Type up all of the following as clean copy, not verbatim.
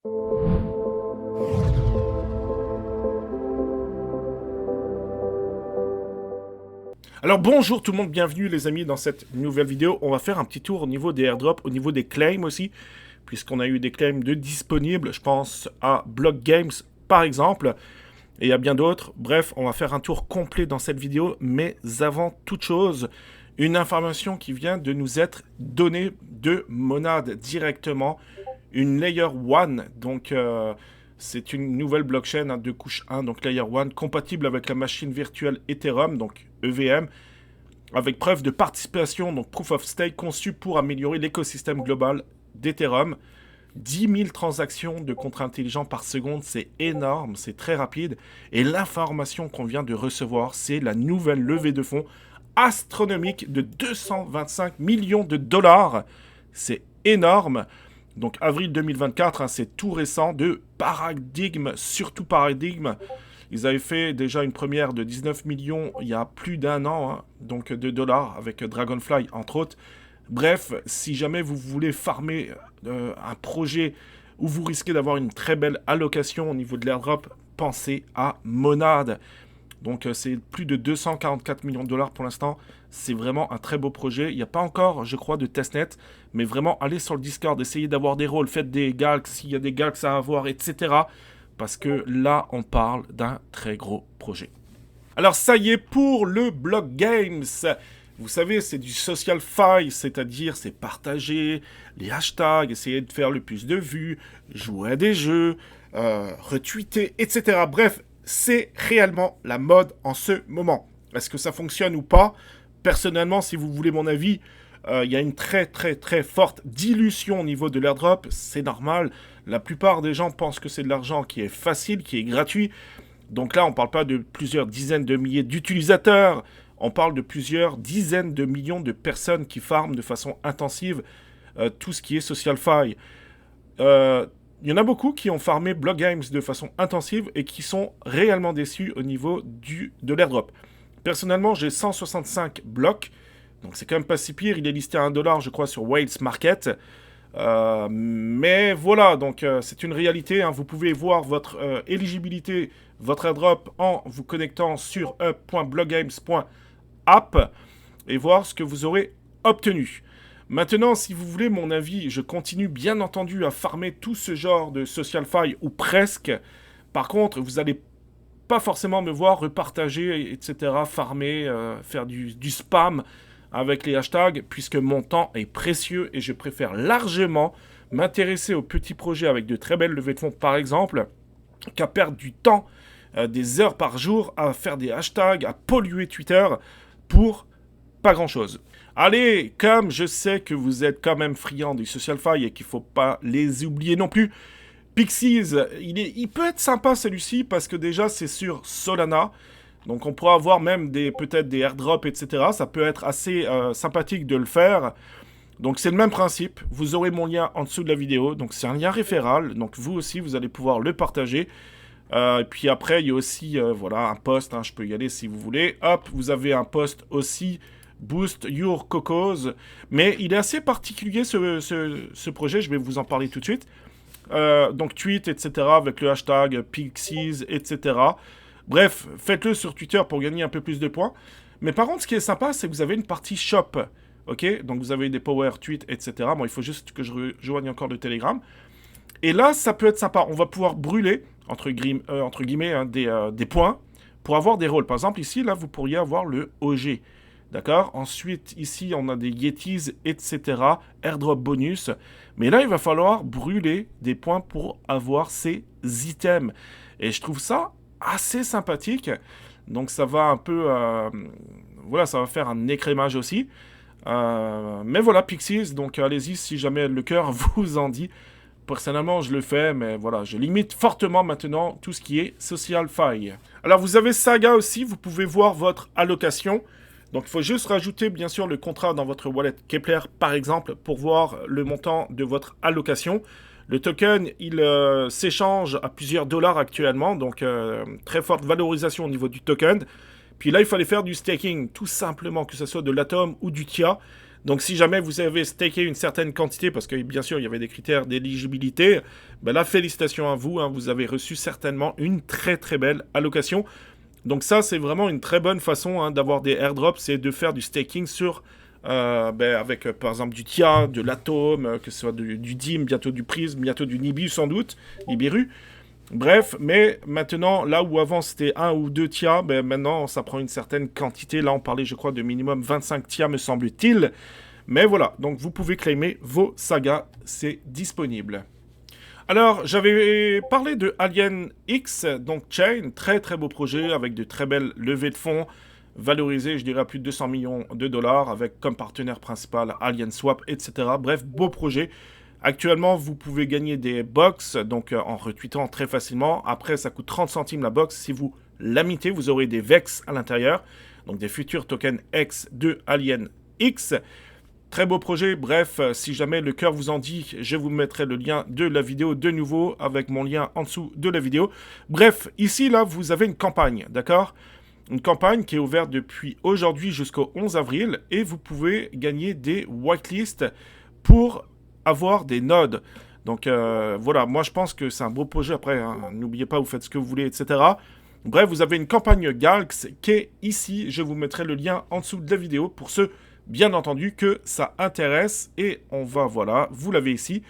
Alors bonjour tout le monde, bienvenue les amis dans cette nouvelle vidéo. On va faire un petit tour au niveau des airdrops, au niveau des claims aussi, puisqu'on a eu des claims de disponibles, je pense à Block Games par exemple, et il y a bien d'autres. Bref, on va faire un tour complet dans cette vidéo, mais avant toute chose, une information qui vient de nous être donnée de Monad directement, une Layer 1, donc c'est une nouvelle blockchain de couche 1, donc Layer 1, compatible avec la machine virtuelle Ethereum, donc EVM, avec preuve de participation, donc Proof of Stake, conçu pour améliorer l'écosystème global d'Ethereum. 10 000 transactions de contrats intelligents par seconde, c'est énorme, c'est très rapide. Et l'information qu'on vient de recevoir, c'est la nouvelle levée de fonds astronomique de 225 millions de dollars. C'est énorme. Donc avril 2024, c'est tout récent, de Paradigm, surtout Paradigm. Ils avaient fait déjà une première de 19 millions il y a plus d'un an, donc de dollars, avec Dragonfly entre autres. Bref, si jamais vous voulez farmer un projet où vous risquez d'avoir une très belle allocation au niveau de l'airdrop, pensez à Monad. Donc c'est plus de 244 millions de dollars pour l'instant. C'est vraiment un très beau projet. Il n'y a pas encore, je crois, de testnet. Mais vraiment, allez sur le Discord, essayez d'avoir des rôles, faites des galgs s'il y a des galgs à avoir, etc. Parce que là, on parle d'un très gros projet. Alors ça y est, pour le Block Games, vous savez, c'est du social fi, c'est-à-dire c'est partager les hashtags, essayer de faire le plus de vues, jouer à des jeux, retweeter, etc. Bref, c'est réellement la mode en ce moment. Est-ce que ça fonctionne ou pas? Personnellement, si vous voulez mon avis, il y a une très forte dilution au niveau de l'airdrop. C'est normal. La plupart des gens pensent que c'est de l'argent qui est facile, qui est gratuit. Donc là, on ne parle pas de plusieurs dizaines de milliers d'utilisateurs. On parle de plusieurs dizaines de millions de personnes qui farment de façon intensive tout ce qui est social fi. Il y en a beaucoup qui ont farmé Block Games de façon intensive et qui sont réellement déçus au niveau de l'airdrop. Personnellement, j'ai 165 blocs, donc c'est quand même pas si pire. Il est listé à 1$, je crois, sur Whales Market. Mais voilà, donc c'est une réalité. Vous pouvez voir votre éligibilité, votre airdrop en vous connectant sur up.blockgames.app et voir ce que vous aurez obtenu. Maintenant, si vous voulez mon avis, je continue bien entendu à farmer tout ce genre de social fi, ou presque. Par contre, vous n'allez pas forcément me voir repartager, etc., farmer, faire du spam avec les hashtags, puisque mon temps est précieux et je préfère largement m'intéresser aux petits projets avec de très belles levées de fonds, par exemple, qu'à perdre du temps, des heures par jour, à faire des hashtags, à polluer Twitter pour pas grand-chose. Allez, comme je sais que vous êtes quand même friands du social fi et qu'il ne faut pas les oublier non plus, Pixies, il peut être sympa celui-ci parce que déjà c'est sur Solana. Donc on pourra avoir même peut-être des airdrops, etc. Ça peut être assez sympathique de le faire. Donc c'est le même principe. Vous aurez mon lien en dessous de la vidéo. Donc c'est un lien référal. Donc vous aussi, vous allez pouvoir le partager. Et puis après, il y a aussi voilà, un post. Je peux y aller si vous voulez. Hop, vous avez un post aussi. Boost Your Cocos. Mais il est assez particulier ce projet. Je vais vous en parler tout de suite. Donc tweet, etc. avec le hashtag Pixies, etc. Bref, faites-le sur Twitter pour gagner un peu plus de points. Mais par contre, ce qui est sympa, c'est que vous avez une partie shop. Ok, donc vous avez des power tweets, etc. Bon, il faut juste que je rejoigne encore le Telegram. Et là, ça peut être sympa. On va pouvoir brûler, entre guillemets, des points pour avoir des rôles. Par exemple, ici, là, vous pourriez avoir le OG. D'accord? Ensuite, ici, on a des Yetis, etc. Airdrop bonus. Mais là, il va falloir brûler des points pour avoir ces items. Et je trouve ça assez sympathique. Donc, ça va un peu... voilà, ça va faire un écrémage aussi. Mais voilà, Pixies. Donc, allez-y si jamais le cœur vous en dit. Personnellement, je le fais, mais voilà, je limite fortement maintenant tout ce qui est social fi. Alors, vous avez Saga aussi. Vous pouvez voir votre allocation. Donc, il faut juste rajouter, bien sûr, le contrat dans votre wallet Kepler, par exemple, pour voir le montant de votre allocation. Le token, il s'échange à plusieurs dollars actuellement, donc très forte valorisation au niveau du token. Puis là, il fallait faire du staking, tout simplement, que ce soit de l'Atom ou du TIA. Donc si jamais vous avez staké une certaine quantité, parce que bien sûr il y avait des critères d'éligibilité, ben là félicitations à vous, hein, vous avez reçu certainement une très très belle allocation. Donc ça c'est vraiment une très bonne façon, hein, d'avoir des airdrops, c'est de faire du staking sur, avec par exemple du TIA, de l'Atom, que ce soit du DIM, bientôt du Prism, bientôt du Nibiru sans doute, Nibiru. Bref, mais maintenant, là où avant c'était 1 ou 2 TIA, ben maintenant ça prend une certaine quantité. Là on parlait je crois de minimum 25 TIA me semble-t-il. Mais voilà, donc vous pouvez claimer vos sagas, c'est disponible. Alors, j'avais parlé de Alien X, donc Chain, très très beau projet avec de très belles levées de fonds, valorisé, je dirais, à plus de 200 millions de dollars, avec comme partenaire principal Alien Swap, etc. Bref, beau projet. Actuellement, vous pouvez gagner des box, donc en retweetant très facilement. Après, ça coûte 30 centimes la box. Si vous l'amitez, vous aurez des VEX à l'intérieur, donc des futurs tokens X de Alien X. Très beau projet, bref, si jamais le cœur vous en dit, je vous mettrai le lien de la vidéo de nouveau avec mon lien en dessous de la vidéo. Bref, ici, là, vous avez une campagne, d'accord ? Une campagne qui est ouverte depuis aujourd'hui jusqu'au 11 avril et vous pouvez gagner des whitelists pour avoir des nodes. Donc voilà, moi je pense que c'est un beau projet après, hein. N'oubliez pas, vous faites ce que vous voulez, etc. Bref, vous avez une campagne Galx qui est ici, je vous mettrai le lien en dessous de la vidéo pour ceux bien entendu que ça intéresse et on va, voilà, vous l'avez ici.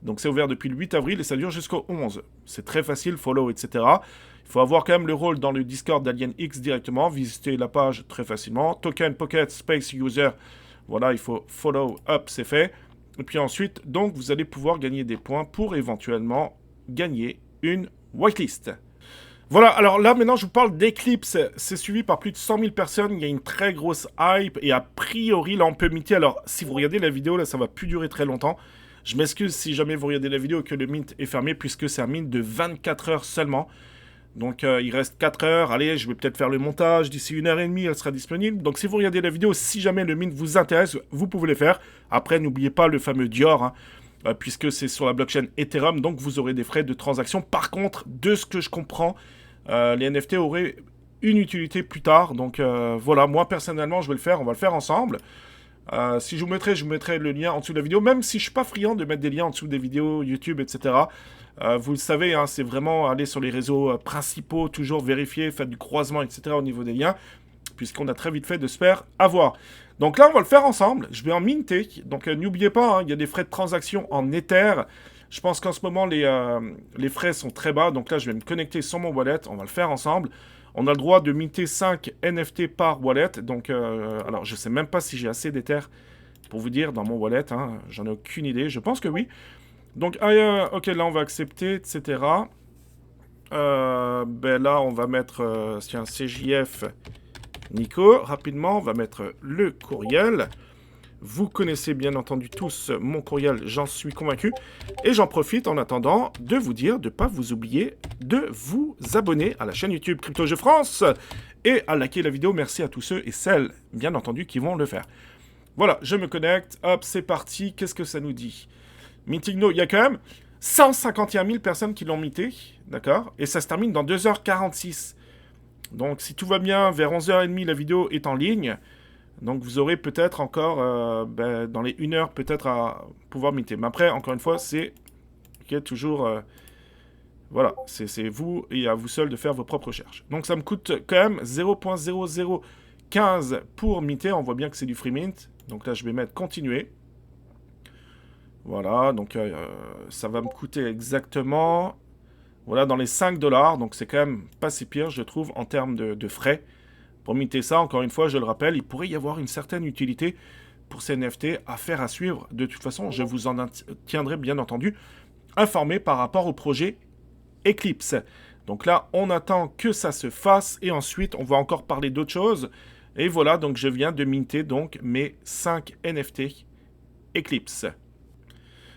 Donc c'est ouvert depuis le 8 avril et ça dure jusqu'au 11. C'est très facile, follow, etc. Il faut avoir quand même le rôle dans le Discord d'Alien X directement, visiter la page très facilement. Token, Pocket, Space, User, voilà, il faut follow, up, c'est fait. Et puis ensuite, donc vous allez pouvoir gagner des points pour éventuellement gagner une whitelist. Voilà, alors là maintenant je vous parle d'Eclipse, c'est suivi par plus de 100 000 personnes, il y a une très grosse hype et a priori là on peut minter, alors si vous regardez la vidéo là ça va plus durer très longtemps, je m'excuse si jamais vous regardez la vidéo et que le mint est fermé puisque c'est un mint de 24 heures seulement, donc il reste 4 heures, allez je vais peut-être faire le montage, d'ici 1h30 elle sera disponible, donc si vous regardez la vidéo, si jamais le mint vous intéresse, vous pouvez le faire, après n'oubliez pas le fameux Dior, hein, puisque c'est sur la blockchain Ethereum, donc vous aurez des frais de transaction, par contre de ce que je comprends, les NFT auraient une utilité plus tard. Donc voilà, moi personnellement, je vais le faire. On va le faire ensemble. Si je vous mettrai le lien en dessous de la vidéo. Même si je suis pas friand de mettre des liens en dessous des vidéos YouTube, etc. Vous le savez, hein, c'est vraiment aller sur les réseaux principaux, toujours vérifier, faire du croisement, etc. au niveau des liens. Puisqu'on a très vite fait de se faire avoir. Donc là, on va le faire ensemble. Je vais en minter. Donc n'oubliez pas, hein, il y a des frais de transaction en Ether. Je pense qu'en ce moment, les frais sont très bas. Donc là, je vais me connecter sur mon wallet. On va le faire ensemble. On a le droit de minter 5 NFT par wallet. Donc, alors, je ne sais même pas si j'ai assez d'Ether pour vous dire dans mon wallet. Hein. J'en ai aucune idée. Je pense que oui. Donc, ok, là, on va accepter, etc. Ben là, on va mettre tiens, CJF Nico. Rapidement, on va mettre le courriel. Vous connaissez bien entendu tous mon courriel, j'en suis convaincu. Et j'en profite en attendant de vous dire de ne pas vous oublier de vous abonner à la chaîne YouTube CryptoJeux France et à liker la vidéo. Merci à tous ceux et celles, bien entendu, qui vont le faire. Voilà, je me connecte. Hop, c'est parti. Qu'est-ce que ça nous dit? Meeting no, il y a quand même 151 000 personnes qui l'ont mité, d'accord? Et ça se termine dans 2h46. Donc, si tout va bien, vers 11h30, la vidéo est en ligne. Donc vous aurez peut-être encore, dans les 1 heure, peut-être à pouvoir minter. Mais après, encore une fois, c'est toujours... voilà, c'est vous et à vous seul de faire vos propres recherches. Donc ça me coûte quand même 0.0015 pour minter. On voit bien que c'est du free mint. Donc là, je vais mettre continuer. Voilà, donc ça va me coûter exactement... Voilà, dans les 5 $. Donc c'est quand même pas si pire, je trouve, en termes de frais. Pour minter ça, encore une fois, je le rappelle, il pourrait y avoir une certaine utilité pour ces NFT à faire à suivre. De toute façon, je vous en tiendrai bien entendu informé par rapport au projet Eclipse. Donc là, on attend que ça se fasse et ensuite, on va encore parler d'autres choses. Et voilà, donc je viens de minter donc mes 5 NFT Eclipse.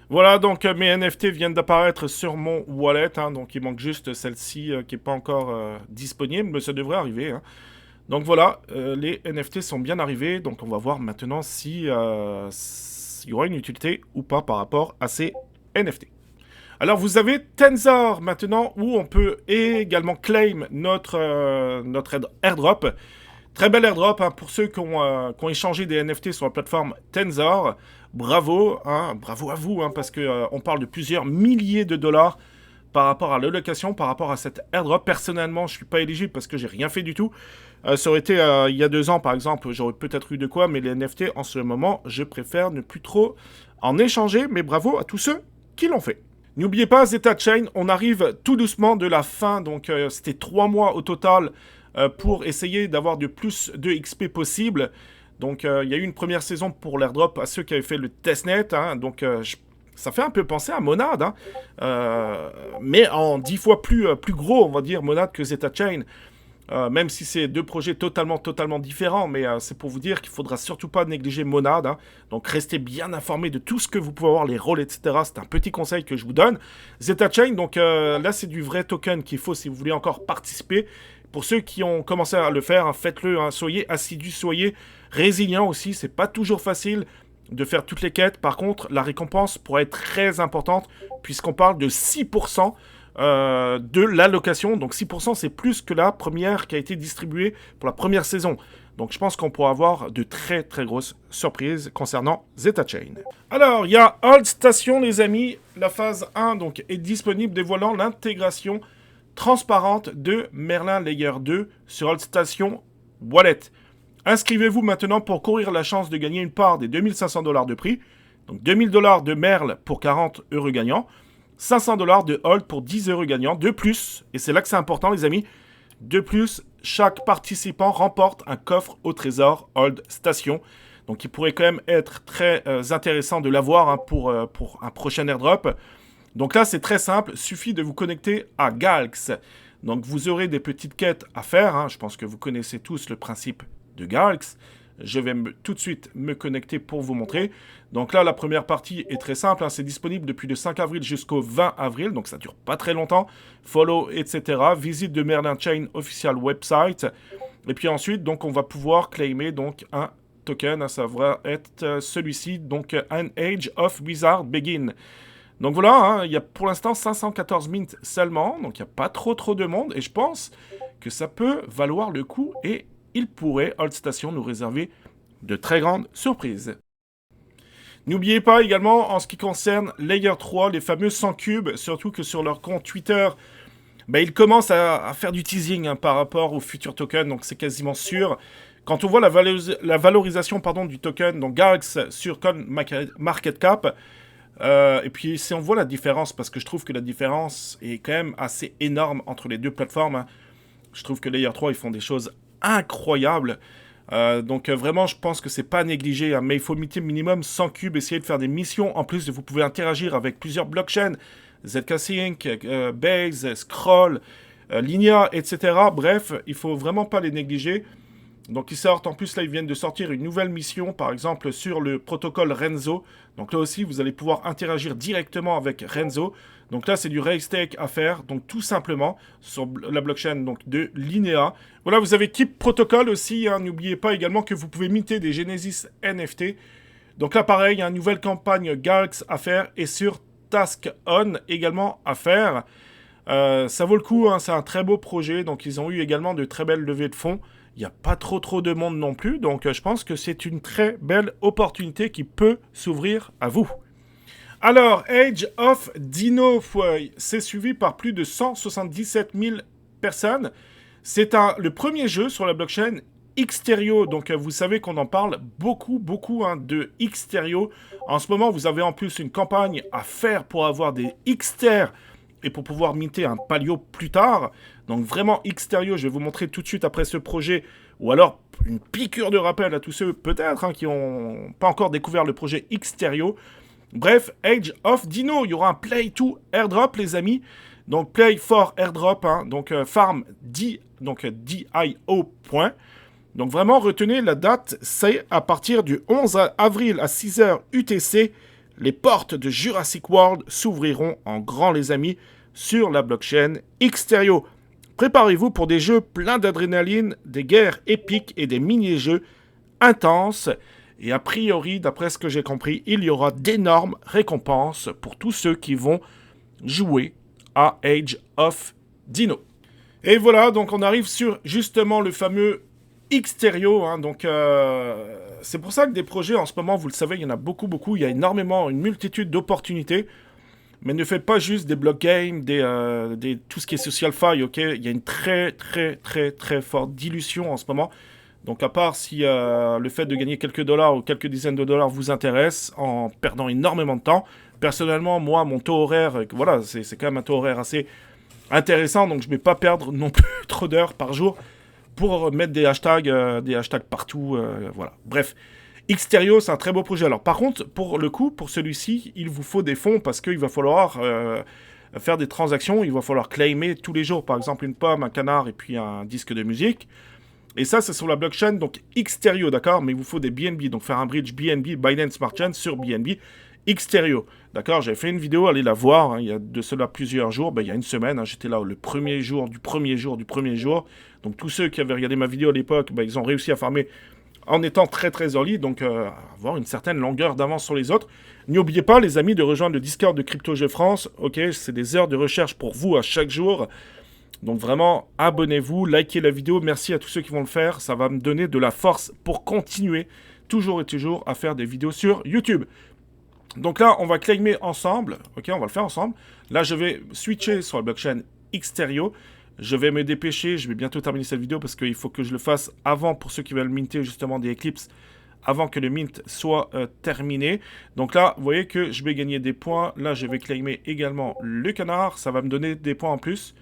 Voilà, donc mes NFT viennent d'apparaître sur mon wallet. Hein, donc il manque juste celle-ci qui n'est pas encore disponible, mais ça devrait arriver. Hein. Donc voilà, les NFT sont bien arrivés, donc on va voir maintenant si, s'il y aura une utilité ou pas par rapport à ces NFT. Alors vous avez Tensor maintenant où on peut également claim notre airdrop. Très bel airdrop hein, pour ceux qui ont échangé des NFT sur la plateforme Tensor. Bravo, hein, bravo à vous, hein, parce que on parle de plusieurs milliers de dollars par rapport à l'allocation, par rapport à cet airdrop. Personnellement, je suis pas éligible parce que j'ai rien fait du tout. Ça aurait été il y a 2 ans, par exemple, j'aurais peut-être eu de quoi, mais les NFT, en ce moment, je préfère ne plus trop en échanger. Mais bravo à tous ceux qui l'ont fait. N'oubliez pas, Zeta Chain, on arrive tout doucement de la fin, donc c'était 3 mois au total pour essayer d'avoir de plus de XP possible. Donc il y a eu une première saison pour l'airdrop à ceux qui avaient fait le testnet, hein, donc ça fait un peu penser à Monad, hein, mais en 10 fois plus gros, on va dire, Monad que Zeta Chain. Même si c'est 2 projets totalement différents, mais c'est pour vous dire qu'il ne faudra surtout pas négliger Monad. Hein. Donc restez bien informés de tout ce que vous pouvez avoir, les rôles, etc. C'est un petit conseil que je vous donne. Zeta Chain, donc là c'est du vrai token qu'il faut si vous voulez encore participer. Pour ceux qui ont commencé à le faire, hein, faites-le, hein, soyez assidus, soyez résilients aussi. C'est pas toujours facile de faire toutes les quêtes. Par contre, la récompense pourrait être très importante puisqu'on parle de 6%. De l'allocation. Donc 6%, c'est plus que la première qui a été distribuée pour la première saison. Donc je pense qu'on pourra avoir de très grosses surprises concernant Zeta Chain. Alors, il y a Hold Station, les amis. La phase 1 donc, est disponible, dévoilant l'intégration transparente de Merlin Layer 2 sur Hold Station Wallet. Inscrivez-vous maintenant pour courir la chance de gagner une part des 2500 $ de prix. Donc 2000 $ de Merle pour 40 € gagnants. 500 $ de hold pour 10 € gagnants. De plus, et c'est là que c'est important les amis, de plus, chaque participant remporte un coffre au trésor Hold Station. Donc il pourrait quand même être très intéressant de l'avoir hein, pour un prochain airdrop. Donc là c'est très simple, suffit de vous connecter à Galx. Donc vous aurez des petites quêtes à faire, hein. Je pense que vous connaissez tous le principe de Galx. Je vais tout de suite me connecter pour vous montrer. Donc là, la première partie est très simple. Hein, c'est disponible depuis le 5 avril jusqu'au 20 avril. Donc ça dure pas très longtemps. Follow, etc. Visite de Merlin Chain official website. Et puis ensuite, donc on va pouvoir claimer donc un token. Hein, ça va être celui-ci. Donc An Age of Wizard Begin. Donc voilà, hein, il y a pour l'instant 514 mints seulement. Donc il n'y a pas trop de monde. Et je pense que ça peut valoir le coup et il pourrait, Hold Station, nous réserver de très grandes surprises. N'oubliez pas également, en ce qui concerne Layer 3, les fameux 100 cubes, surtout que sur leur compte Twitter, ils commencent à faire du teasing hein, par rapport aux futurs tokens, donc c'est quasiment sûr. Quand on voit la valorisation du token, donc Galx sur CoinMarketCap, et puis si on voit la différence, parce que je trouve que la différence est quand même assez énorme entre les deux plateformes, hein, je trouve que Layer 3, ils font des choses incroyable. Donc vraiment, je pense que c'est pas négligé, hein, mais il faut miter minimum 100 cubes, essayer de faire des missions. En plus, vous pouvez interagir avec plusieurs blockchains, ZK Sync, Base, Scroll, Linea, etc. Bref, il faut vraiment pas les négliger. Donc ils sortent, en plus là ils viennent de sortir une nouvelle mission, par exemple sur le protocole Renzo. Donc là aussi vous allez pouvoir interagir directement avec Renzo. Donc là c'est du restake à faire, donc tout simplement sur la blockchain donc, de Linea. Voilà, vous avez Keep Protocol aussi, hein. N'oubliez pas également que vous pouvez minter des Genesis NFT. Donc là pareil, il y a une nouvelle campagne Galx à faire et sur Task On également à faire. Ça vaut le coup, hein, c'est un très beau projet, donc ils ont eu également de très belles levées de fonds. Il n'y a pas trop de monde non plus, donc je pense que c'est une très belle opportunité qui peut s'ouvrir à vous. Alors, Age of Dino, c'est suivi par plus de 177 000 personnes. C'est le premier jeu sur la blockchain Xterrio, donc vous savez qu'on en parle beaucoup hein, de Xterrio. En ce moment, vous avez en plus une campagne à faire pour avoir des Xter et pour pouvoir minter un palio plus tard. Donc vraiment Xterrio, je vais vous montrer tout de suite après ce projet, ou alors une piqûre de rappel à tous ceux peut-être hein, qui n'ont pas encore découvert le projet Xterrio. Bref, Age of Dino, il y aura un Play to Airdrop les amis, donc Play for Airdrop, hein, donc Farm D, donc DIO. Donc vraiment retenez la date, c'est à partir du 11 avril à 6h UTC, les portes de Jurassic World s'ouvriront en grand les amis sur la blockchain Xterrio. Préparez-vous pour des jeux pleins d'adrénaline, des guerres épiques et des mini-jeux intenses. Et a priori, d'après ce que j'ai compris, il y aura d'énormes récompenses pour tous ceux qui vont jouer à Age of Dino. Et voilà, donc on arrive sur justement le fameux Xterio, hein, donc c'est pour ça que des projets en ce moment, vous le savez, il y en a beaucoup, beaucoup. Il y a énormément, une multitude d'opportunités. Mais ne faites pas juste des block games, tout ce qui est social fi, ok? Il y a une très, très, très, très forte dilution en ce moment. Donc à part si le fait de gagner quelques dollars ou quelques dizaines de dollars vous intéresse en perdant énormément de temps, personnellement, moi, mon taux horaire, voilà, c'est quand même un taux horaire assez intéressant, donc je ne vais pas perdre non plus trop d'heures par jour pour mettre des hashtags partout, voilà. Bref, Xterio, c'est un très beau projet. Alors par contre, pour le coup, pour celui-ci, il vous faut des fonds parce qu'il va falloir faire des transactions, il va falloir claimer tous les jours, par exemple une pomme, un canard et puis un disque de musique. Et ça, c'est sur la blockchain, donc Xterio, d'accord? Mais il vous faut des BNB, donc faire un bridge BNB, Binance Smart Chain sur BNB. Xterio, d'accord? J'avais fait une vidéo, allez la voir, hein, il y a de cela plusieurs jours, ben, il y a une semaine, hein, j'étais là le premier jour du premier jour du premier jour. Donc tous ceux qui avaient regardé ma vidéo à l'époque, ben, ils ont réussi à farmer en étant très très early, donc avoir une certaine longueur d'avance sur les autres. N'oubliez pas, les amis, de rejoindre le Discord de CryptoJeux France, ok? C'est des heures de recherche pour vous à chaque jour. Donc vraiment, abonnez-vous, likez la vidéo, merci à tous ceux qui vont le faire, ça va me donner de la force pour continuer toujours et toujours à faire des vidéos sur YouTube. Donc là, on va claimer ensemble, ok, on va le faire ensemble. Là, je vais switcher sur la blockchain Xterio. Je vais me dépêcher, je vais bientôt terminer cette vidéo parce qu'il faut que je le fasse avant, pour ceux qui veulent minter justement des Eclipse, avant que le mint soit terminé. Donc là, vous voyez que je vais gagner des points. Là, je vais claimer également le canard, ça va me donner des points en plus.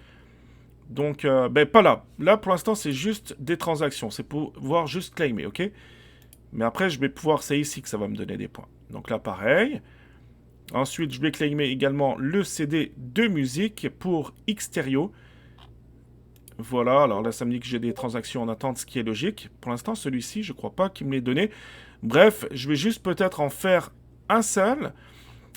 Donc, ben pas là. Là, pour l'instant, c'est juste des transactions. C'est pour pouvoir juste claimer, ok? Mais après, je vais pouvoir... C'est ici que ça va me donner des points. Donc là, pareil. Ensuite, je vais claimer également le CD de musique pour Xterio. Voilà, alors là, ça me dit que j'ai des transactions en attente, ce qui est logique. Pour l'instant, celui-ci, je ne crois pas qu'il me l'ait donné. Bref, je vais juste peut-être en faire un seul.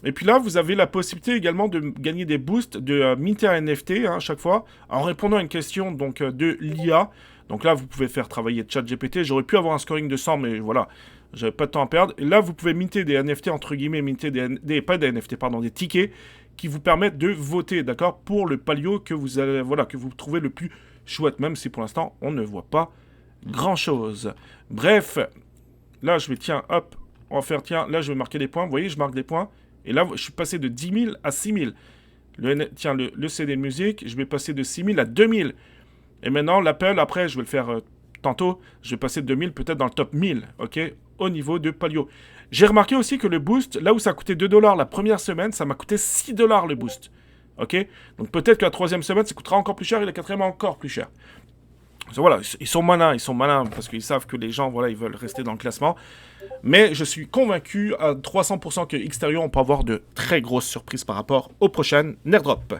Et puis là, vous avez la possibilité également de gagner des boosts de minter un NFT hein, à chaque fois, en répondant à une question donc, de l'IA. Donc là, vous pouvez faire travailler ChatGPT. J'aurais pu avoir un scoring de 100, mais voilà, j'avais pas de temps à perdre. Et là, vous pouvez minter des NFT, entre guillemets, minter pas des NFT, pardon, des tickets qui vous permettent de voter, d'accord, pour le palio que vous allez, voilà, que vous trouvez le plus chouette, même si pour l'instant, on ne voit pas grand-chose. Bref, là, je vais, tiens, hop, on va faire, tiens, là, je vais marquer des points. Vous voyez, je marque des points. Et là, je suis passé de 10 000 à 6 000. Tiens, le CD de musique, je vais passer de 6 000 à 2 000. Et maintenant, l'appel, après, je vais le faire tantôt, je vais passer de 2 000 peut-être dans le top 1000, ok, au niveau de Palio. J'ai remarqué aussi que le boost, là où ça coûtait 2 $ la première semaine, ça m'a coûté 6 $ le boost. Ok? Donc peut-être que la troisième semaine, ça coûtera encore plus cher et la quatrième encore plus cher. Donc, voilà, ils sont malins parce qu'ils savent que les gens, voilà, ils veulent rester dans le classement. Mais je suis convaincu à 300% que Xterio, on peut avoir de très grosses surprises par rapport aux prochaines Nerdrop.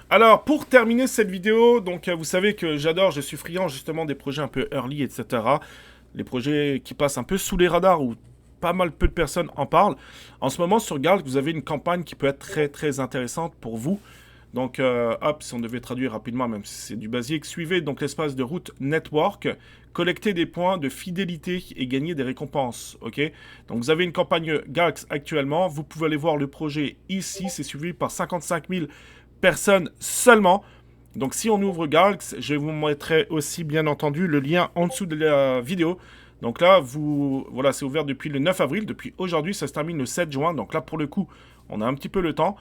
Alors, pour terminer cette vidéo, donc vous savez que j'adore, je suis friand justement des projets un peu early, etc. Les projets qui passent un peu sous les radars où pas mal peu de personnes en parlent. En ce moment, sur Galc, vous avez une campagne qui peut être très très intéressante pour vous. Donc, hop, si on devait traduire rapidement, même si c'est du basique, suivez donc l'espace de route Network, collectez des points de fidélité et gagnez des récompenses, ok? Donc, vous avez une campagne Galx actuellement, vous pouvez aller voir le projet ici, c'est suivi par 55 000 personnes seulement. Donc, si on ouvre Galx, je vous mettrai aussi, bien entendu, le lien en dessous de la vidéo. Donc là, voilà, c'est ouvert depuis le 9 avril, depuis aujourd'hui, ça se termine le 7 juin, donc là, pour le coup, on a un petit peu le temps.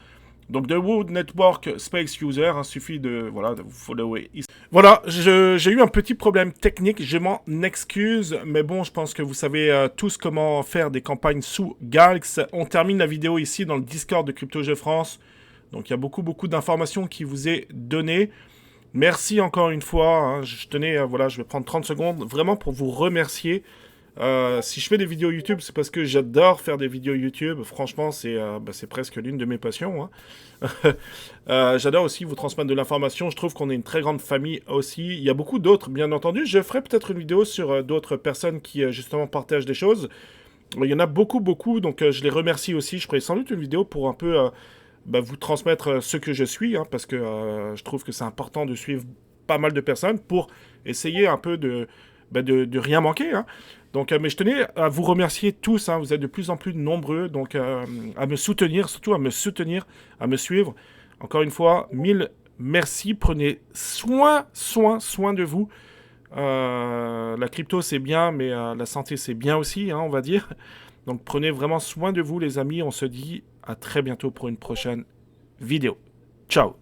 Donc, The Wood Network Space User, il suffit de, voilà, de vous follower ici. Voilà, j'ai eu un petit problème technique, je m'en excuse, mais bon, je pense que vous savez tous comment faire des campagnes sous Galx. On termine la vidéo ici dans le Discord de CryptoJeux France. Donc, il y a beaucoup d'informations qui vous est données. Merci encore une fois, hein, je tenais, voilà, je vais prendre 30 secondes, vraiment pour vous remercier. Si je fais des vidéos YouTube, c'est parce que j'adore faire des vidéos YouTube. Franchement, c'est presque l'une de mes passions. Hein. J'adore aussi vous transmettre de l'information. Je trouve qu'on est une très grande famille aussi. Il y a beaucoup d'autres, bien entendu. Je ferai peut-être une vidéo sur d'autres personnes qui, justement, partagent des choses. Il y en a beaucoup, donc je les remercie aussi. Je ferai sans doute une vidéo pour un peu vous transmettre ce que je suis, hein, parce que je trouve que c'est important de suivre pas mal de personnes pour essayer un peu de rien manquer, hein. Donc, mais je tenais à vous remercier tous, hein, vous êtes de plus en plus nombreux, donc à me soutenir, surtout à me soutenir, à me suivre. Encore une fois, 1000 merci, prenez soin de vous. La crypto, c'est bien, mais la santé, c'est bien aussi, hein, on va dire. Donc prenez vraiment soin de vous, les amis. On se dit à très bientôt pour une prochaine vidéo. Ciao!